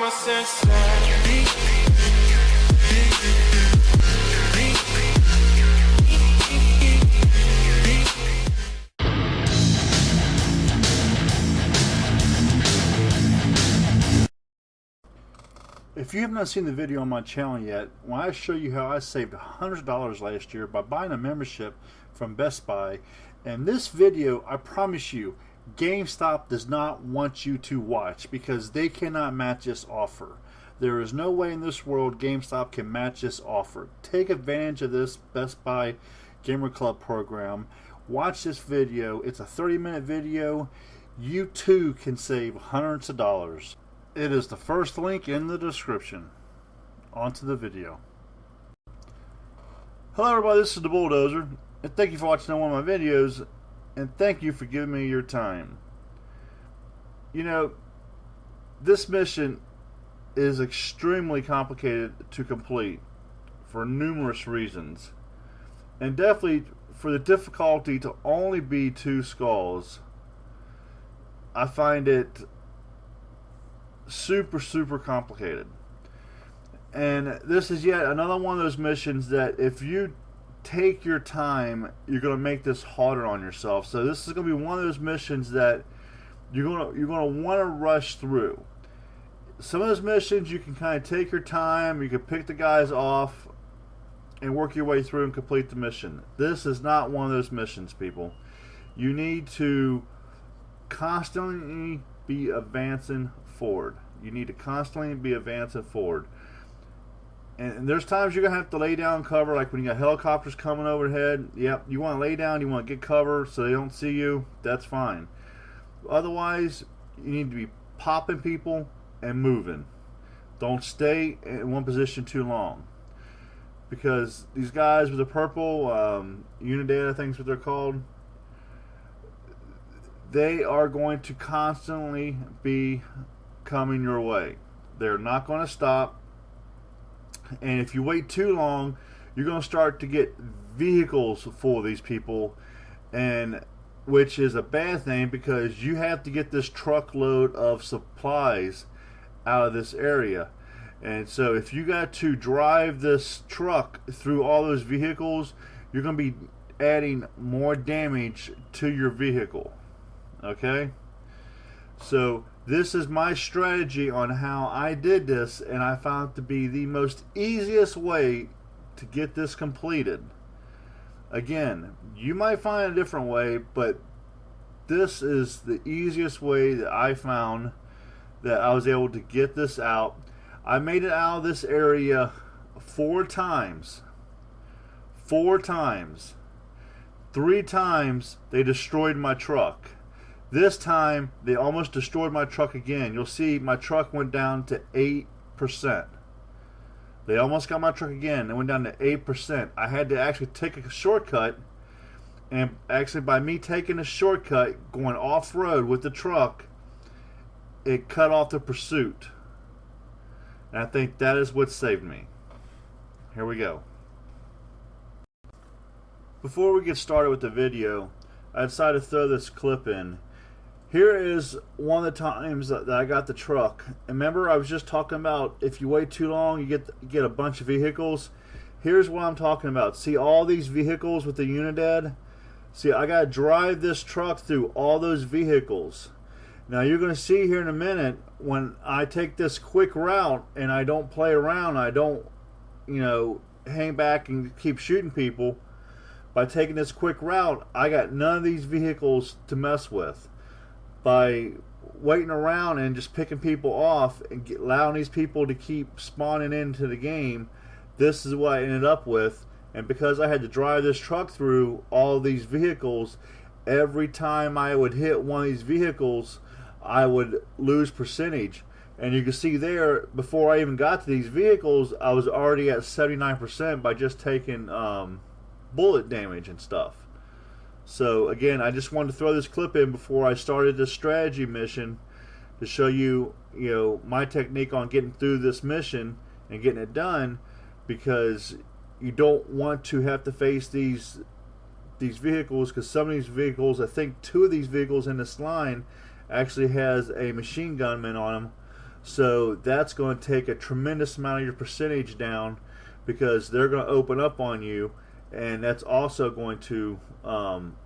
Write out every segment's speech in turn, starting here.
my senses. If you have not seen the video on my channel yet, when I show you how I saved hundreds of dollars last year by buying a membership from Best Buy, and this video, I promise you, Gamestop does not want you to watch because they cannot match this offer. There is no way in this world GameStop can match this offer. Take advantage of this Best Buy Gamer Club program. Watch this video. It's a 30-minute video. You too can save hundreds of dollars. It is the first link in the description. On to the video. Hello everybody, this is the Bulldozer, and thank you for watching one of my videos, and thank you for giving me your time. You know, this mission is extremely complicated to complete for numerous reasons, and definitely for the difficulty to only be 2 skulls. I find it super complicated, and this is yet another one of those missions that if you take your time, you're going to make this harder on yourself. So this is going to be one of those missions that you're going to want to rush through. Some of those missions you can kind of take your time, you can pick the guys off and work your way through and complete the mission. This is not one of those missions, people. You need to constantly be advancing forward. You need to constantly be advancing forward. And there's times you're going to have to lay down cover, like when you got helicopters coming overhead. Yep, you want to lay down, you want to get cover so they don't see you. That's fine. Otherwise, you need to be popping people and moving. Don't stay in one position too long. Because these guys with the purple, Unidad, I think is what they're called, they are going to constantly be coming your way. They're not going to stop, and if you wait too long, you're going to start to get vehicles for these people, and which is a bad thing because you have to get this truckload of supplies out of this area. And so if you got to drive this truck through all those vehicles, you're going to be adding more damage to your vehicle. Okay, so this is my strategy on how I did this, and I found it to be the most easiest way to get this completed. Again, you might find a different way, but this is the easiest way that I found that I was able to get this out. I made it out of this area 4 times. 4 times. 3 times they destroyed my truck. This time, they almost destroyed my truck again. You'll see my truck went down to 8%. They almost got my truck again. It went down to 8%. I had to actually take a shortcut. And actually, by me taking a shortcut, going off-road with the truck, it cut off the pursuit. And I think that is what saved me. Here we go. Before we get started with the video, I decided to throw this clip in. Here is one of the times that I got the truck. And remember, I was just talking about if you wait too long, you get a bunch of vehicles. Here's what I'm talking about. See all these vehicles with the Unidad? See, I got to drive this truck through all those vehicles. Now, you're going to see here in a minute when I take this quick route and I don't play around, I don't, hang back and keep shooting people. By taking this quick route, I got none of these vehicles to mess with. By waiting around and just picking people off and allowing these people to keep spawning into the game, this is what I ended up with. And because I had to drive this truck through all these vehicles, every time I would hit one of these vehicles, I would lose percentage. And you can see there, before I even got to these vehicles, I was already at 79% by just taking bullet damage and stuff. So again, I just wanted to throw this clip in before I started this strategy mission to show you, my technique on getting through this mission and getting it done, because you don't want to have to face these vehicles, because some of these vehicles, I think 2 of these vehicles in this line actually has a machine gunman on them. So that's going to take a tremendous amount of your percentage down, because they're going to open up on you, and that's also going to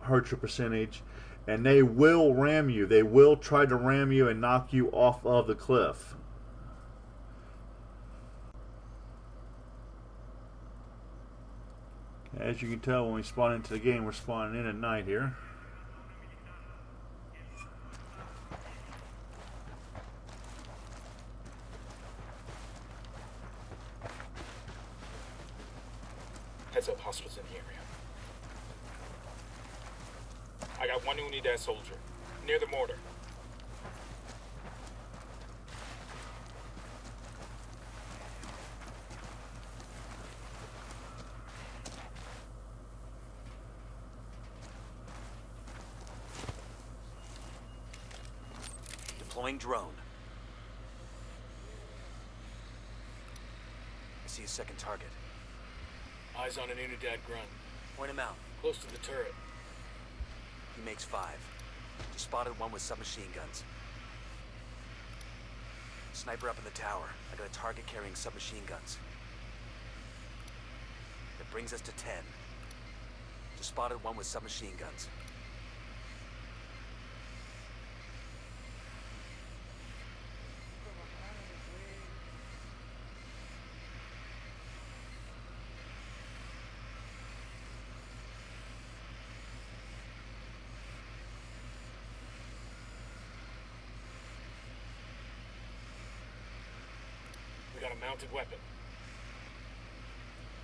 hurt your percentage. And they will ram you. They will try to ram you and knock you off of the cliff. As you can tell, when we spawn into the game, we're spawning in at night here. Heads up, hostiles in the area. I got one UNIDAD soldier, near the mortar. Deploying drone. I see a second target. Eyes on an UNIDAD grunt. Point him out. Close to the turret. He makes 5. Just spotted one with submachine guns. Sniper up in the tower. I got a target carrying submachine guns. That brings us to 10. Just spotted one with submachine guns. We got a mounted weapon.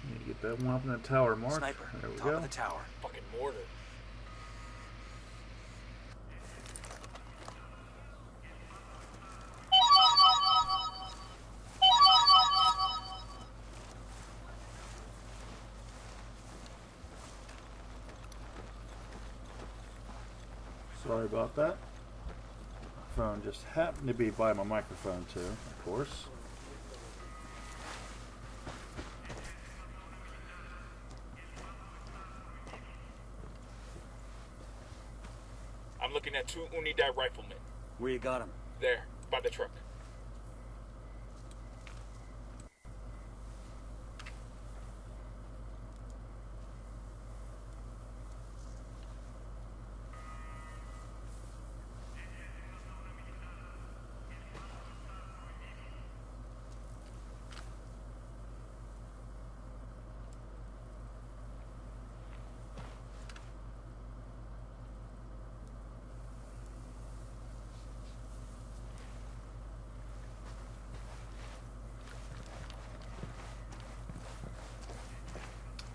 Need to get that one up in the tower, Mark. Sniper. There we Top go. of the tower. Fucking mortar. Sorry about that. Phone just happened to be by my microphone too, of course. I'm looking at 2 UNIDAD riflemen. Where you got him? There, by the truck.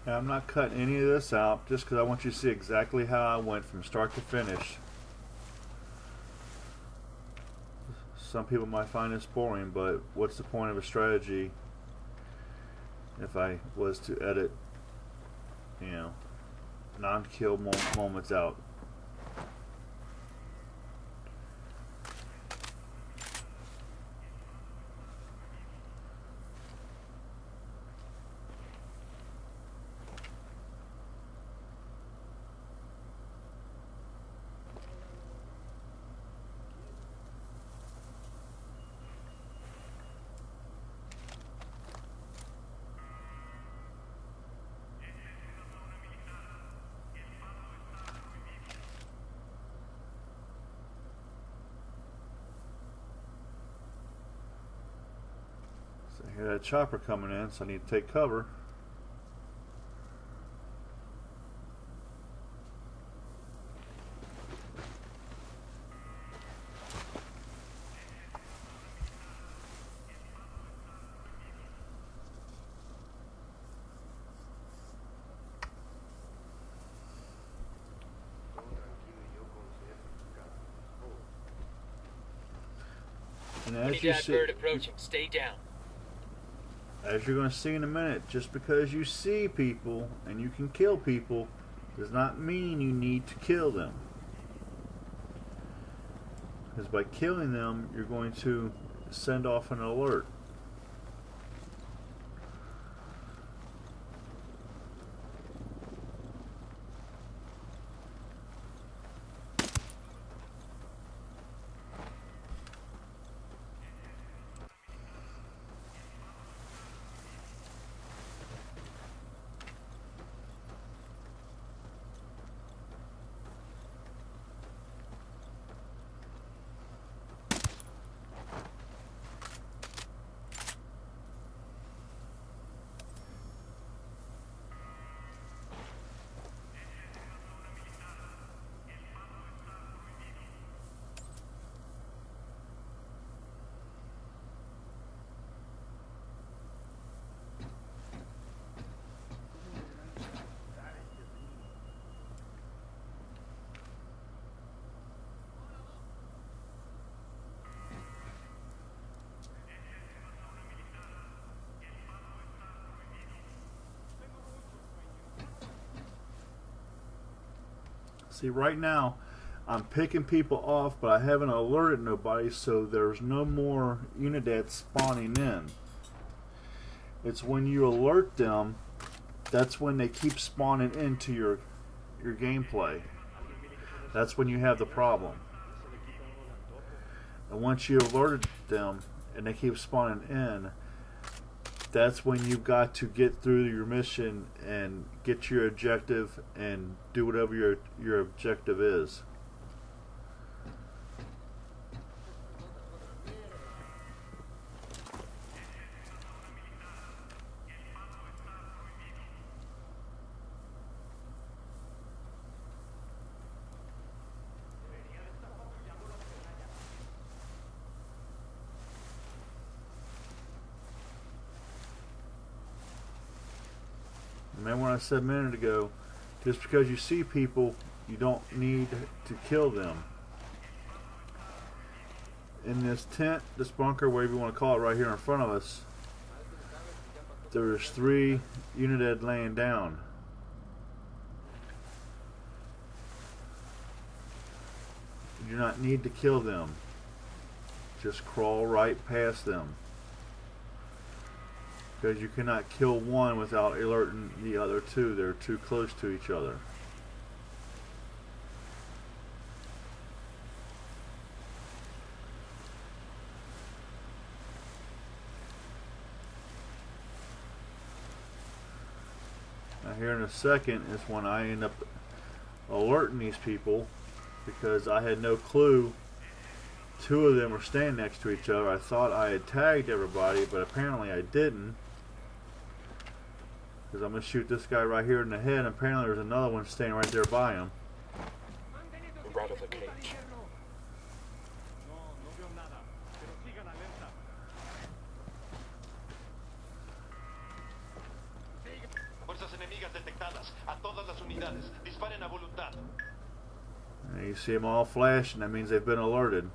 Now, I'm not cutting any of this out just because I want you to see exactly how I went from start to finish. Some people might find this boring, but what's the point of a strategy if I was to edit, you know, non-kill moments out? I hear that chopper coming in, so I need to take cover. And as you UNIDAD see, bird approaching. Stay down. as you're going to see in a minute, just because you see people and you can kill people does not mean you need to kill them. Because by killing them, you're going to send off an alert. See, right now, I'm picking people off, but I haven't alerted nobody, so there's no more Unidad spawning in. It's when you alert them, that's when they keep spawning into your gameplay. That's when you have the problem. And once you alerted them and they keep spawning in, that's when you've got to get through your mission and get your objective and do whatever your objective is. Remember when I said a minute ago, just because you see people, you don't need to kill them. In this tent, this bunker, whatever you want to call it, right here in front of us, there's 3 Unidad laying down. You do not need to kill them. Just crawl right past them. Because you cannot kill one without alerting the other 2. They're too close to each other. Now here in a second is when I end up alerting these people, because I had no clue 2 of them were standing next to each other. I thought I had tagged everybody, but apparently I didn't. Because I'm going to shoot this guy right here in the head, and apparently there's another one standing right there by him. We're out of the cage. Fuerzas enemigas detectadas. A todas las unidades. Disparen a voluntad. And you see them all flashing, that means they've been alerted.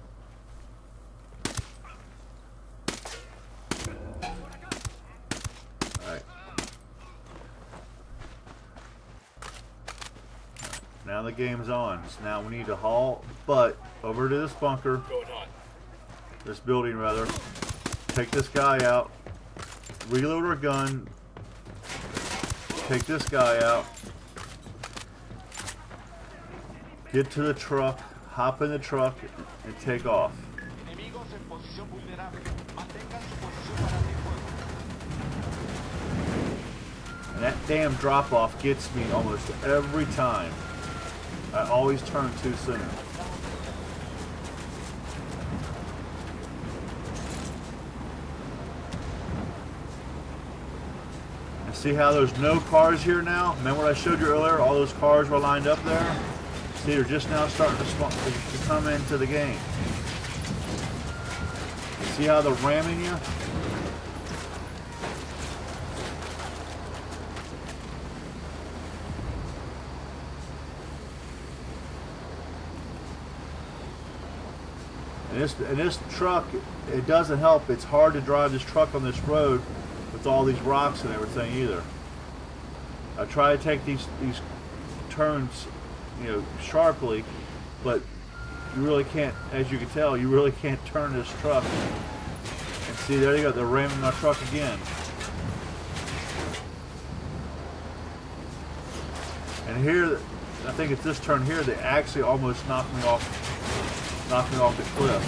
Now the game's on. So now we need to haul butt over to this bunker. Going on. This building, rather. Take this guy out. Reload our gun. Take this guy out. Get to the truck. Hop in the truck and take off. Enemigos en posición vulnerable. Mantengan su posición para abrir fuego. And that damn drop-off gets me almost every time. I always turn too soon. And see how there's no cars here now? Remember what I showed you earlier? All those cars were lined up there? See, they're just now starting to come into the game. See how they're ramming you? And this truck, it doesn't help. It's hard to drive this truck on this road with all these rocks and everything either. I try to take these turns, you know, sharply, but you really can't, as you can tell, you really can't turn this truck. And see, there you go, they're ramming my truck again. And here, I think it's this turn here, they actually almost knocked me off the cliff.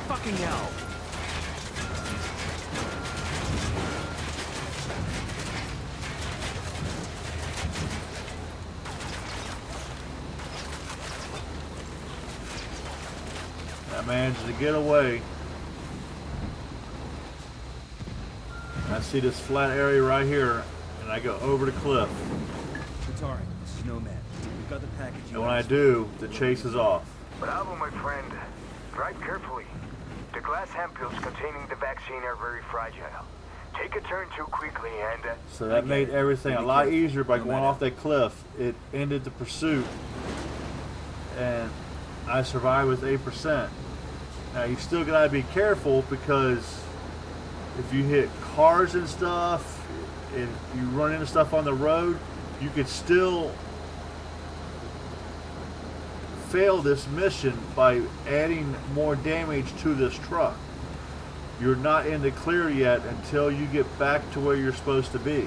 Fucking hell. I managed to get away. I see this flat area right here, and I go over the cliff. Atari, this is Nomad. We've got the package. And when I do, the chase is off. Bravo, my friend. Drive carefully. The glass ampoules containing the vaccine are very fragile. Take a turn too quickly and... So that made everything a lot easier by going off that cliff. It ended the pursuit, and I survived with 8%. Now you still gotta be careful, because if you hit cars and stuff, and you run into stuff on the road, you could still fail this mission by adding more damage to this truck. You're not in the clear yet until you get back to where you're supposed to be.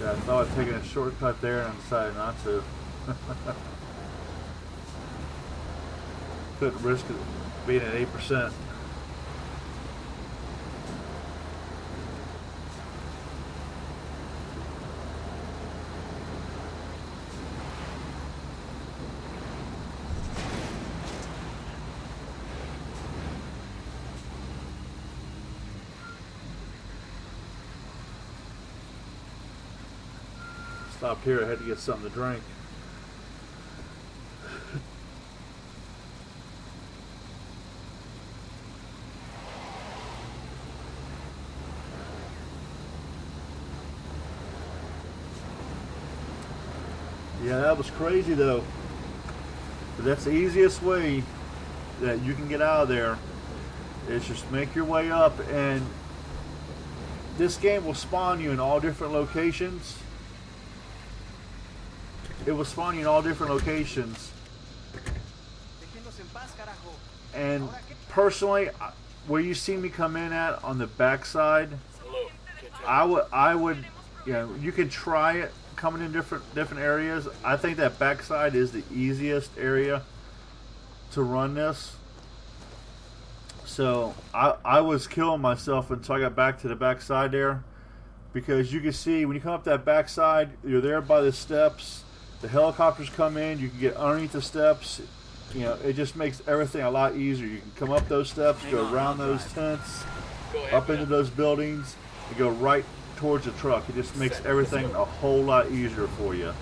Yeah, I thought I'd taken a shortcut there and I decided not to. Couldn't risk it being at 8%. Stopped here, I had to get something to drink. Yeah, that was crazy though. But that's the easiest way that you can get out of there, is just make your way up, and this game will spawn you in all different locations. It will spawn you in all different locations. And personally, where you see me come in at on the backside, I would, you know, you can try it coming in different areas. I think that backside is the easiest area to run this. So I was killing myself until I got back to the backside there, because you can see when you come up that backside, you're there by the steps. The helicopters come in, you can get underneath the steps. You know, it just makes everything a lot easier. You can come up those steps, go around those tents, up into those buildings, and go right towards the truck. It just makes everything a whole lot easier for you.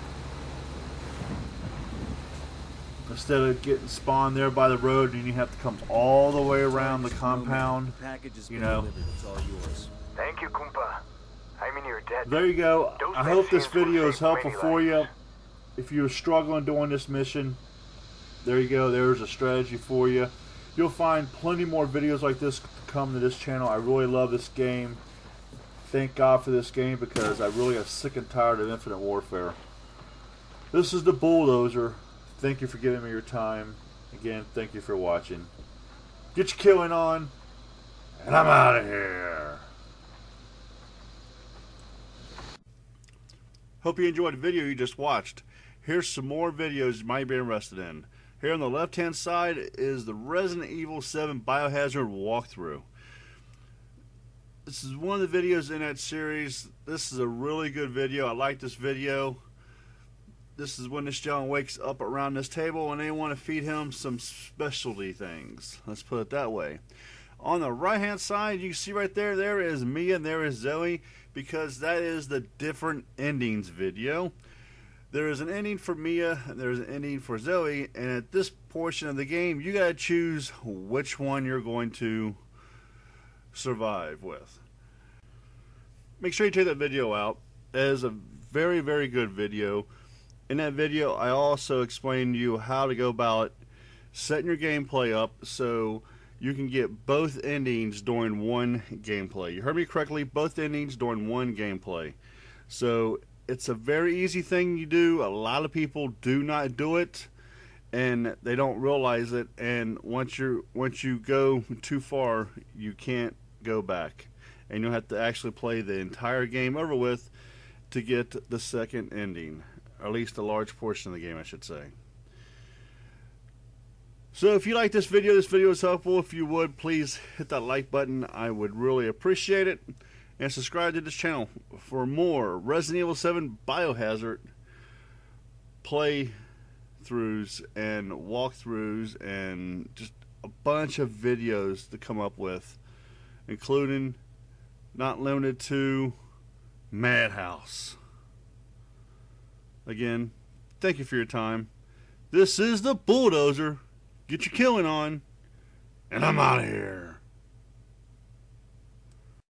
Instead of getting spawned there by the road and you have to come all the way around the compound, you know. Thank you, Kumpa. I'm in your debt. There you go. I hope this video is helpful for you. If you're struggling doing this mission, there you go. There's a strategy for you. You'll find plenty more videos like this come to this channel. I really love this game. Thank God for this game, because I really am sick and tired of Infinite Warfare. This is the Bulldozer. Thank you for giving me your time. Again, thank you for watching. Get your killing on, and I'm out of here. Hope you enjoyed the video you just watched. Here's some more videos you might be interested in. Here on the left hand side is the Resident Evil 7 Biohazard walkthrough. This is one of the videos in that series. This is a really good video. I like this video. This is when this gentleman wakes up around this table and they want to feed him some specialty things. Let's put it that way. On the right hand side, you can see right there, there is Mia and there is Zoe, because that is the different endings video. There is an ending for Mia and there's an ending for Zoe, and at this portion of the game, you got to choose which one you're going to survive with. Make sure you check that video out. It is a very, very good video. In that video, I also explained to you how to go about setting your gameplay up so you can get both endings during one gameplay. You heard me correctly, both endings during one gameplay. So it's a very easy thing you do. A lot of people do not do it, and they don't realize it. And once you go too far, you can't go back, and you'll have to actually play the entire game over with to get the second ending, or at least a large portion of the game, I should say. So if you like this video is helpful. If you would, please hit that like button. I would really appreciate it. And subscribe to this channel for more Resident Evil 7 Biohazard playthroughs and walkthroughs and just a bunch of videos to come up with, including not limited to Madhouse. Again, thank you for your time. This is the Bulldozer. Get your killing on, and I'm out of here.